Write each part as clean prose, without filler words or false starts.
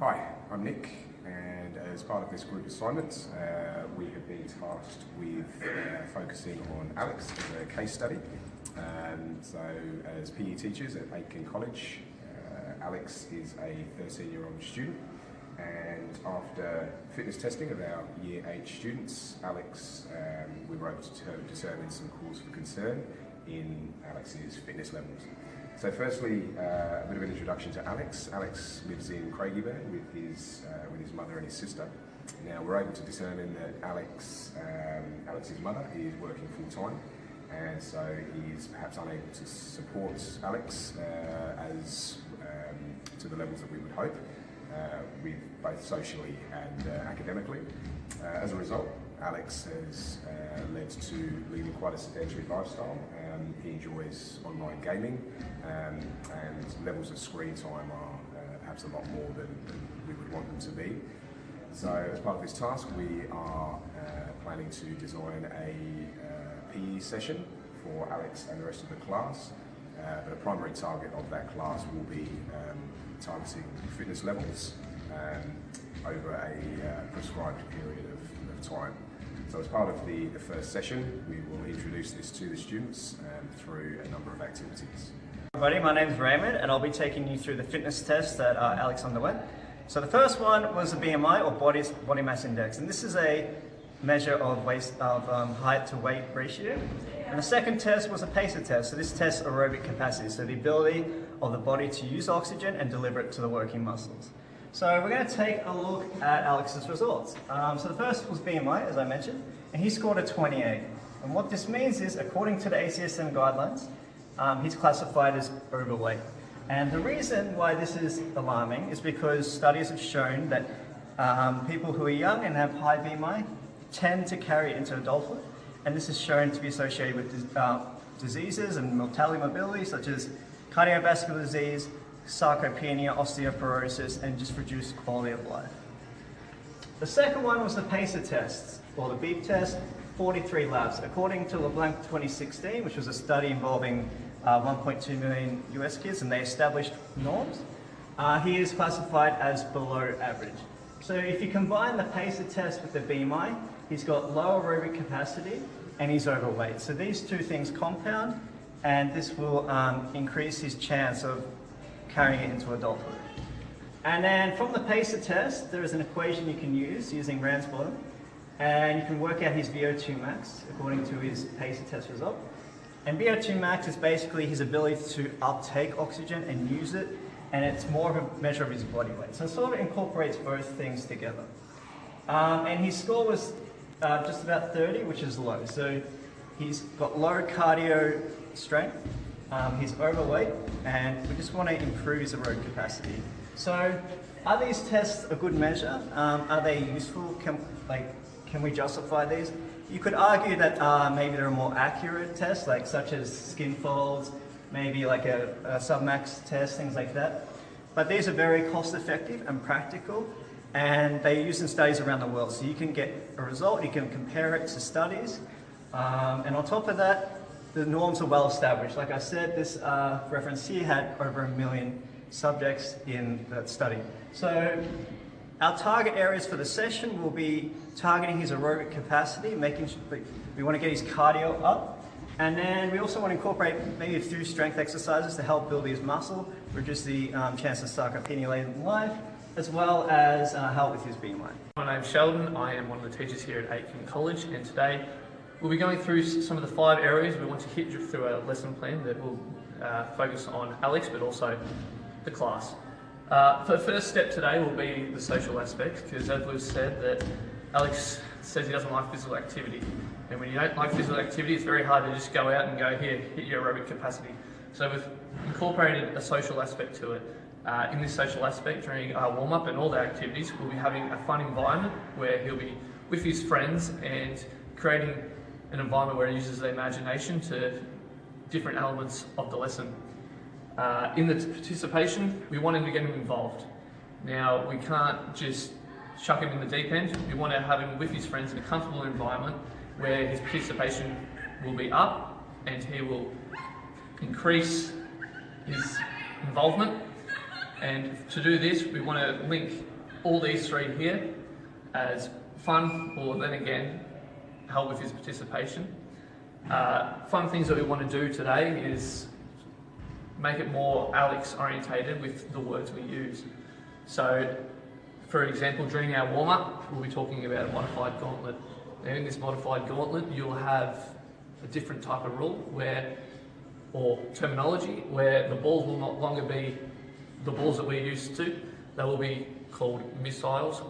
Hi, I'm Nick, and as part of this group assignment, we have been tasked with focusing on Alex as a case study. So as PE teachers at Eeh103 College, Alex is a 13-year-old student, and after fitness testing of our Year 8 students, we were able to determine some cause for concern in Alex's fitness levels. So firstly, a bit of an introduction to Alex. Alex lives in Craigieburn with his mother and his sister. Now we're able to determine that Alex's mother is working full-time, and so he's perhaps unable to support Alex to the levels that we would hope, with both socially and academically. As a result, Alex has led to leading quite a sedentary lifestyle. He enjoys online gaming, and levels of screen time are perhaps a lot more than we would want them to be. So as part of this task, we are planning to design a PE session for Alex and the rest of the class, but a primary target of that class will be targeting fitness levels over a prescribed period of time. So as part of the first session, we will introduce this to the students through a number of activities. Everybody, my name is Raymond, and I'll be taking you through the fitness test that Alex underwent. So the first one was a BMI, or body mass index, and this is a measure of height to weight ratio. And the second test was a pacer test. So this tests aerobic capacity, so the ability of the body to use oxygen and deliver it to the working muscles. So we're going to take a look at Alex's results. So the first was BMI, as I mentioned, and he scored a 28. And what this means is, according to the ACSM guidelines, he's classified as overweight. And the reason why this is alarming is because studies have shown that people who are young and have high BMI tend to carry it into adulthood. And this is shown to be associated with diseases and mortality morbidity, such as cardiovascular disease, sarcopenia, osteoporosis, and just reduced quality of life. The second one was the pacer test, or the beep test, 43 labs. According to LeBlanc 2016, which was a study involving 1.2 million US kids, and they established norms, he is classified as below average. So if you combine the pacer test with the BMI, he's got low aerobic capacity and he's overweight. So these two things compound, and this will increase his chance of carrying it into adulthood. And then from the pacer test, there is an equation you can use using Ransbottom, and you can work out his VO2 max according to his pacer test result. And VO2 max is basically his ability to uptake oxygen and use it, and it's more of a measure of his body weight. So it sort of incorporates both things together. And his score was just about 30, which is low. So he's got low cardio strength, he's overweight, and we just want to improve his aerobic capacity. So are these tests a good measure? Are they useful? Can we justify these? You could argue that maybe there are more accurate tests, such as skin folds, maybe like a submax test, things like that. But these are very cost effective and practical, and they're used in studies around the world. So you can get a result, you can compare it to studies, and on top of that, the norms are well established. Like I said, this reference here had over 1 million subjects in that study. So our target areas for the session will be targeting his aerobic capacity, making sure we want to get his cardio up, and then we also want to incorporate maybe a few strength exercises to help build his muscle, reduce the chance of sarcopenia later in life, as well as help with his BMI. My name's Sheldon. I am one of the teachers here at Eeh103 College, and today we'll be going through some of the 5 areas we want to hit through a lesson plan that will focus on Alex, but also the class. The first step today will be the social aspect, because as we've said, that Alex says he doesn't like physical activity. And when you don't like physical activity, it's very hard to just go out and go, here, hit your aerobic capacity. So we've incorporated a social aspect to it. In this social aspect, during our warm-up and all the activities, we'll be having a fun environment where he'll be with his friends and creating an environment where he uses the imagination to different elements of the lesson. In the participation, we want him to get him involved. Now, we can't just chuck him in the deep end. We want to have him with his friends in a comfortable environment where his participation will be up and he will increase his involvement And to do this, we want to link all these three here as fun, or then again, help with his participation. Fun things that we want to do today is make it more Alex orientated with the words we use. So, for example, during our warm-up, we'll be talking about a modified gauntlet. Now in this modified gauntlet, you'll have a different type of rule or terminology where the balls will no longer be the balls that we're used to. They will be called missiles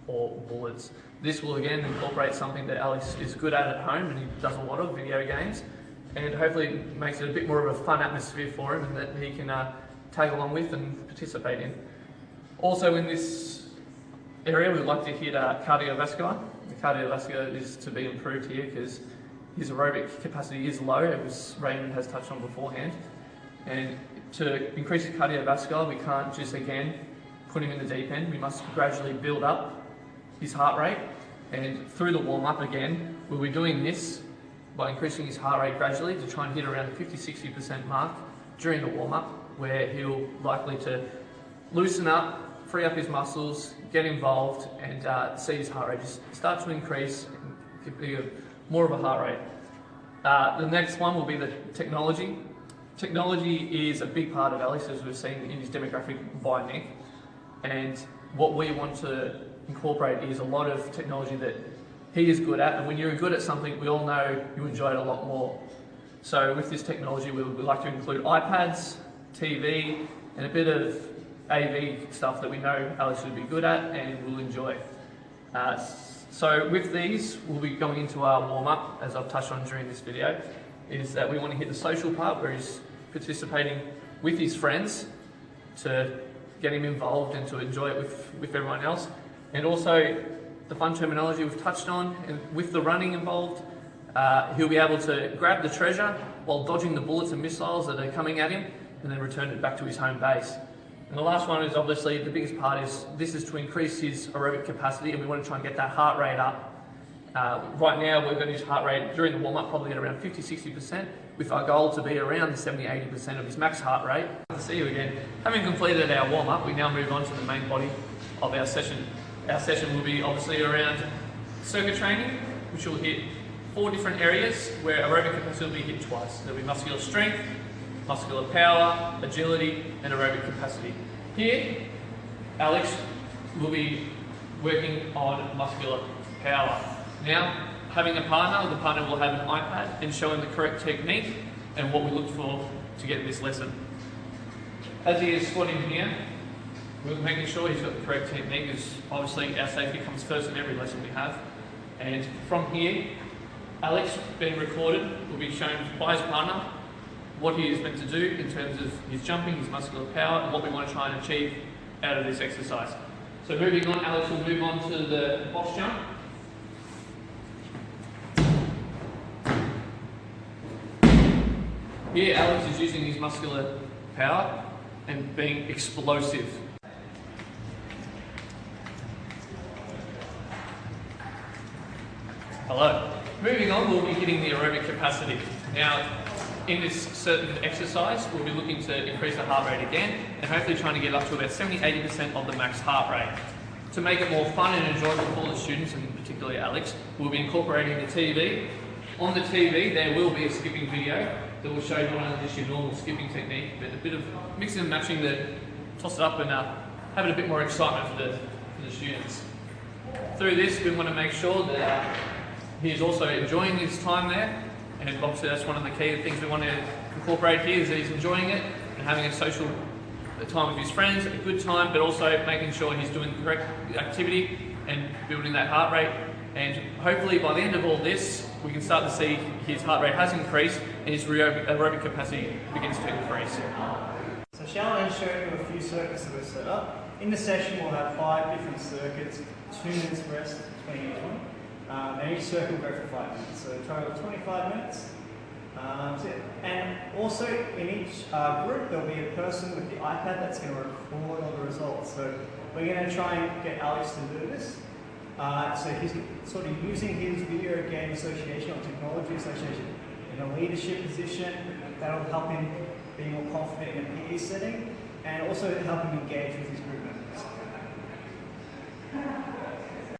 or bullets. This will again incorporate something that Alex is good at home, and he does a lot of video games, and hopefully makes it a bit more of a fun atmosphere for him and that he can tag along with and participate in. Also in this area we'd like to hit cardiovascular. The cardiovascular is to be improved here because his aerobic capacity is low, as Raymond has touched on beforehand. And to increase his cardiovascular, we can't just again put him in the deep end. We must gradually build up his heart rate, and through the warm-up again, we'll be doing this by increasing his heart rate gradually to try and hit around the 50-60% mark during the warm-up, where he'll likely to loosen up, free up his muscles, get involved, and see his heart rate just start to increase and give more of a heart rate. The next one will be the technology. Technology is a big part of Alex, as we've seen in his demographic by Nick, and what we want to incorporate is a lot of technology that he is good at, and when you're good at something, we all know you enjoy it a lot more. So with this technology, we would like to include iPads, TV, and a bit of AV stuff that we know Alex would be good at and will enjoy. So with these, we'll be going into our warm-up, as I've touched on during this video, is that we want to hit the social part where he's participating with his friends to get him involved and to enjoy it with everyone else. And also the fun terminology we've touched on, and with the running involved, he'll be able to grab the treasure while dodging the bullets and missiles that are coming at him and then return it back to his home base. And the last one is obviously the biggest part is this is to increase his aerobic capacity, and we want to try and get that heart rate up. Right now we're going to use heart rate during the warm-up probably at around 50-60%, with our goal to be around 70-80% of his max heart rate. Good to see you again. Having completed our warm-up, we now move on to the main body of our session. Our session will be obviously around circuit training, which will hit 4 different areas where aerobic capacity will be hit twice. There'll be muscular strength, muscular power, agility, and aerobic capacity. Here, Alex will be working on muscular power. Now, having a partner, the partner will have an iPad and show him the correct technique and what we look for to get this lesson. As he is squatting here, we're making sure he's got the correct technique, as obviously our safety comes first in every lesson we have. And from here, Alex, being recorded, will be shown by his partner what he is meant to do in terms of his jumping, his muscular power, and what we want to try and achieve out of this exercise. So moving on, Alex will move on to the box jump. Here, Alex is using his muscular power and being explosive. Hello. Moving on, we'll be hitting the aerobic capacity. Now, in this certain exercise, we'll be looking to increase the heart rate again, and hopefully trying to get up to about 70-80% of the max heart rate. To make it more fun and enjoyable for the students, and particularly Alex, we'll be incorporating the TV. On the TV, there will be a skipping video that will show not only just your normal skipping technique, but a bit of mixing and matching to toss it up and have it a bit more excitement for the students. Through this, we want to make sure that he's also enjoying his time there, and obviously that's one of the key things we want to incorporate here, is that he's enjoying it and having a social time with his friends, a good time, but also making sure he's doing the correct activity and building that heart rate. And hopefully by the end of all this, we can start to see his heart rate has increased and his aerobic capacity begins to increase. So shall I show you a few circuits that we've set up? In the session we'll have 5 different circuits, 2 minutes rest between each one. And each circuit will go for 5 minutes, so a total of 25 minutes. And also in each group there'll be a person with the iPad that's going to record all the results. So we're going to try and get Alex to do this. So he's sort of using his video game association or technology association in a leadership position. That'll help him be more confident in a PE setting. and also help him engage with his group members.